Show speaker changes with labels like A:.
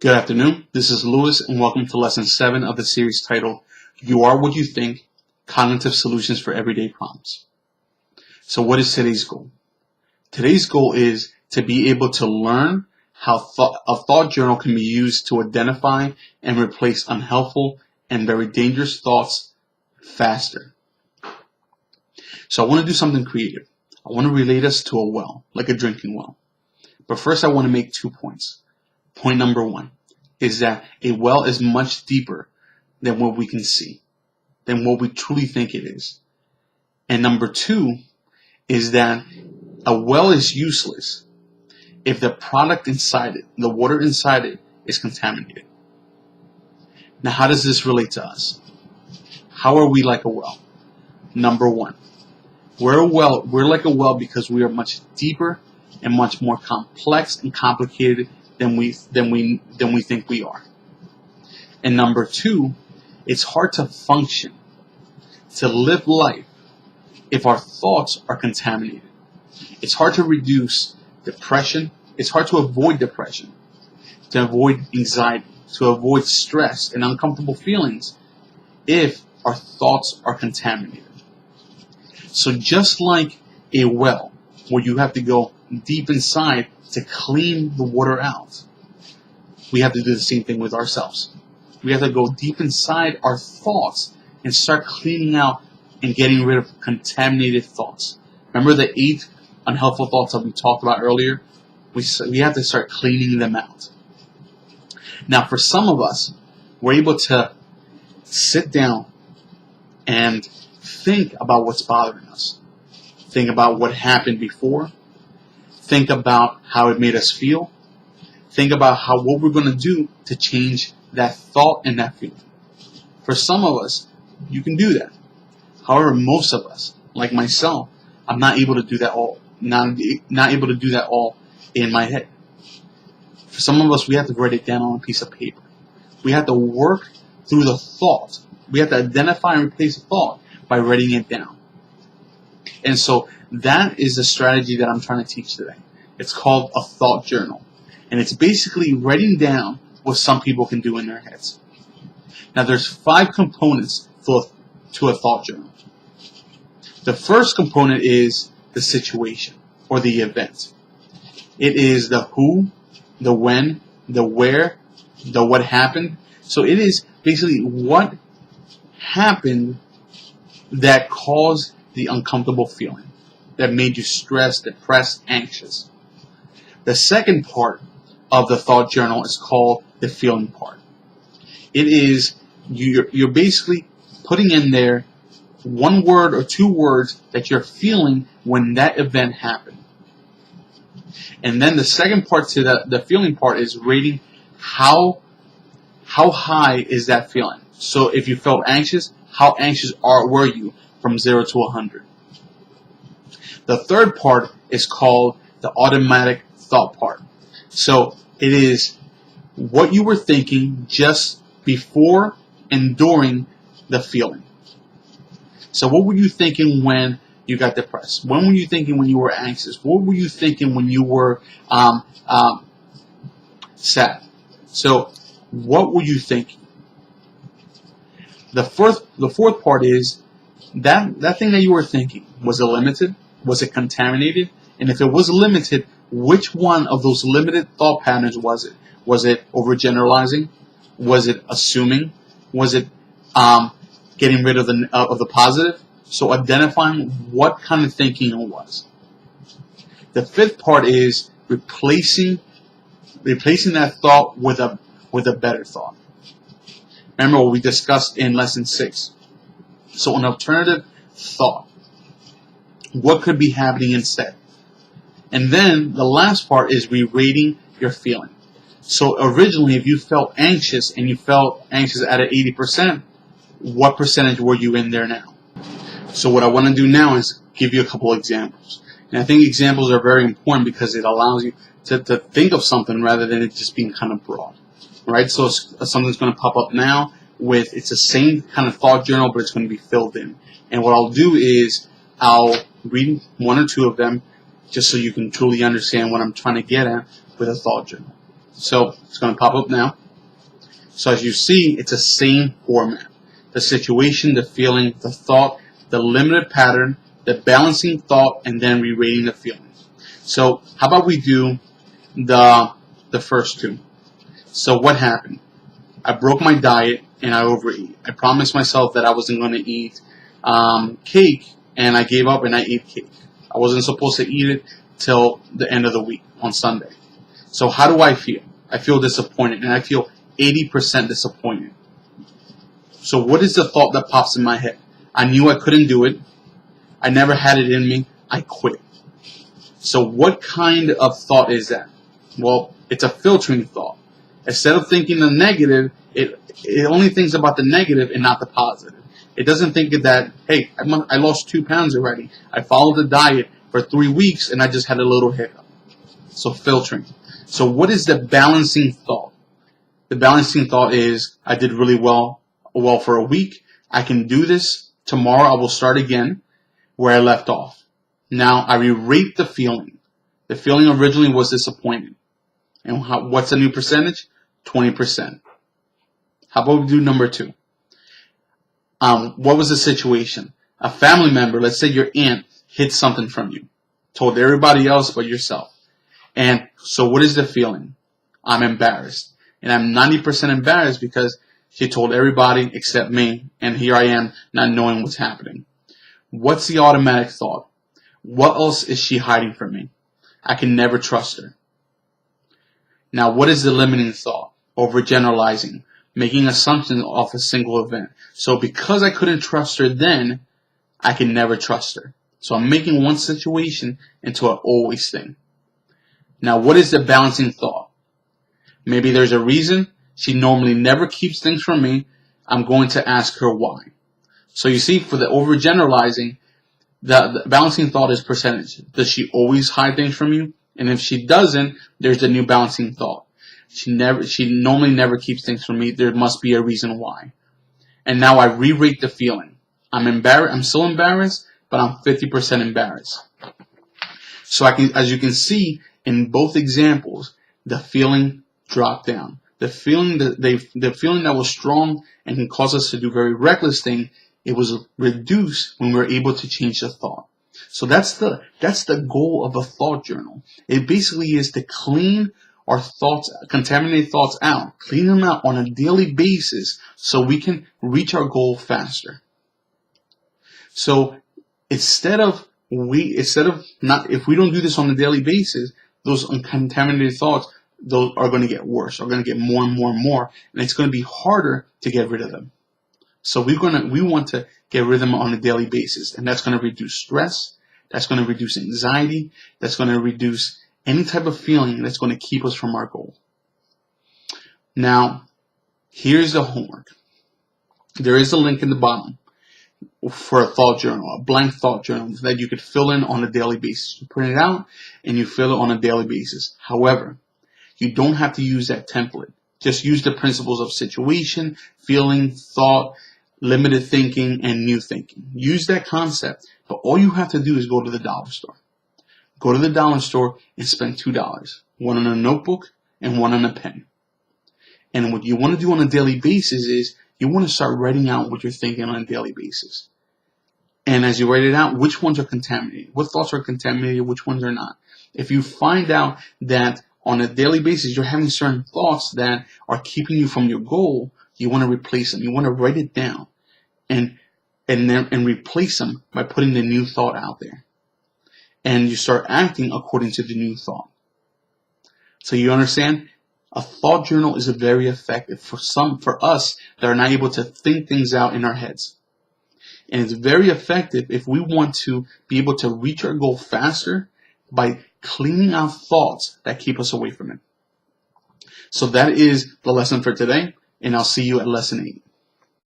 A: Good afternoon. This is Lewis, and welcome to Lesson 7 of the series titled, You Are What You Think, Cognitive Solutions for Everyday Problems. So what is today's goal? Today's goal is to be able to learn how a thought journal can be used to identify and replace unhelpful and very dangerous thoughts faster. So I want to do something creative. I want to relate us to a well, like a drinking well. But first I want to make 2 points. Point number 1 is that a well is much deeper than what we can see, than what we truly think it is. And number 2 is that a well is useless if the product inside it, the water inside it, is contaminated. Now, how does this relate to us? How are we like a well? Number 1, we're like a well because we are much deeper and much more complex and complicated than we think we are. And number 2, it's hard to function, to live life, if our thoughts are contaminated. It's hard to reduce depression. It's hard to avoid depression, to avoid anxiety, to avoid stress and uncomfortable feelings if our thoughts are contaminated. So just like a well, where you have to go deep inside to clean the water out, we have to do the same thing with ourselves. We have to go deep inside our thoughts and start cleaning out and getting rid of contaminated thoughts. Remember the 8 unhelpful thoughts that we talked about earlier? We have to start cleaning them out. Now, for some of us, we're able to sit down and think about what's bothering us. Think about what happened before. Think about how it made us feel. Think about what we're going to do to change that thought and that feeling. For some of us, you can do that. However, most of us, like myself, I'm not able to do that all. Not able to do that all in my head. For some of us, we have to write it down on a piece of paper. We have to work through the thought. We have to identify and replace the thought by writing it down. And so that is the strategy that I'm trying to teach today. It's called a thought journal. And it's basically writing down what some people can do in their heads. Now there's 5 components to a thought journal. The first component is the situation or the event. It is the who, the when, the where, the what happened. So it is basically what happened that caused the uncomfortable feeling, that made you stressed, depressed, anxious. The second part of the thought journal is called the feeling part. It is you're basically putting in there 1 word or 2 words that you're feeling when that event happened. And then the second part to the feeling part is rating how high is that feeling. So if you felt anxious, how anxious were you from 0 to 100? The third part is called the automatic thought part. So it is what you were thinking just before and during the feeling. So what were you thinking when you got depressed? When were you thinking when you were anxious? What were you thinking when you were sad? So what were you thinking? The fourth part is that thing that you were thinking, was it limited? Was it contaminated? And if it was limited, which one of those limited thought patterns was it? Was it overgeneralizing? Was it assuming? Was it getting rid of the positive? So identifying what kind of thinking it was. The 5th part is replacing that thought with a better thought. Remember what we discussed in lesson 6. So an alternative thought. What could be happening instead? And then the last part is re-rating your feeling. So originally, if you felt anxious and you felt anxious at 80%, what percentage were you in there now? So what I want to do now is give you a couple examples. And I think examples are very important because it allows you to think of something rather than it just being kind of broad. Right? So something's going to pop up now it's the same kind of thought journal, but it's going to be filled in. And what I'll do is I'll read 1 or 2 of them just so you can truly understand what I'm trying to get at with a thought journal. So it's going to pop up now. So as you see, it's the same format. The situation, the feeling, the thought, the limited pattern, the balancing thought, and then re-rating the feeling. So how about we do the first two? So what happened? I broke my diet and I overeat. I promised myself that I wasn't going to eat cake, and I gave up and I ate cake. I wasn't supposed to eat it till the end of the week on Sunday. So how do I feel? I feel disappointed, and I feel 80% disappointed. So what is the thought that pops in my head? I knew I couldn't do it. I never had it in me. I quit. So what kind of thought is that? Well, it's a filtering thought. Instead of thinking the negative, it only thinks about the negative and not the positive. It doesn't think that, hey, I lost 2 pounds already. I followed the diet for 3 weeks and I just had a little hiccup. So filtering. So what is the balancing thought? The balancing thought is, I did really well for a week. I can do this. Tomorrow I will start again where I left off. Now I re-rate the feeling. The feeling originally was disappointment. And what's the new percentage? 20%. How about we do number 2? What was the situation? A family member, let's say your aunt, hid something from you. Told everybody else but yourself. And so what is the feeling? I'm embarrassed. And I'm 90% embarrassed because she told everybody except me. And here I am not knowing what's happening. What's the automatic thought? What else is she hiding from me? I can never trust her. Now, what is the limiting thought? Overgeneralizing, making assumptions off a single event. So because I couldn't trust her then, I can never trust her. So I'm making one situation into an always thing. Now, what is the balancing thought? Maybe there's a reason. She normally never keeps things from me. I'm going to ask her why. So you see, for the overgeneralizing, the balancing thought is percentage. Does she always hide things from you? And if she doesn't, there's the new balancing thought. She normally never keeps things from me. There must be a reason why. And now I re-rate the feeling. I'm embarrassed. I'm still embarrassed, but I'm 50% embarrassed. So as you can see in both examples, the feeling dropped down. The feeling that was strong and can cause us to do very reckless things, it was reduced when we were able to change the thought. So that's the goal of a thought journal. It basically is to clean our thoughts, contaminated thoughts out, clean them out on a daily basis so we can reach our goal faster. So if we don't do this on a daily basis, those contaminated thoughts, those are going to get worse, are going to get more and more and more, and it's going to be harder to get rid of them. So we want to get rid of them on a daily basis, and that's going to reduce stress, that's going to reduce anxiety, that's going to reduce any type of feeling that's going to keep us from our goal. Now, here's the homework. There is a link in the bottom for a thought journal, a blank thought journal that you could fill in on a daily basis. You print it out and you fill it on a daily basis. However, you don't have to use that template. Just use the principles of situation, feeling, thought, limited thinking, and new thinking. Use that concept, but all you have to do is go to the dollar store. Go to the dollar store and spend $2, one on a notebook and one on a pen. And what you want to do on a daily basis is you want to start writing out what you're thinking on a daily basis. And as you write it out, which ones are contaminated? What thoughts are contaminated? Which ones are not? If you find out that on a daily basis you're having certain thoughts that are keeping you from your goal, you want to replace them. You want to write it down and replace them by putting the new thought out there. And you start acting according to the new thought. So you understand? A thought journal is very effective for us that are not able to think things out in our heads. And it's very effective if we want to be able to reach our goal faster by cleaning out thoughts that keep us away from it. So that is the lesson for today, and I'll see you at lesson 8.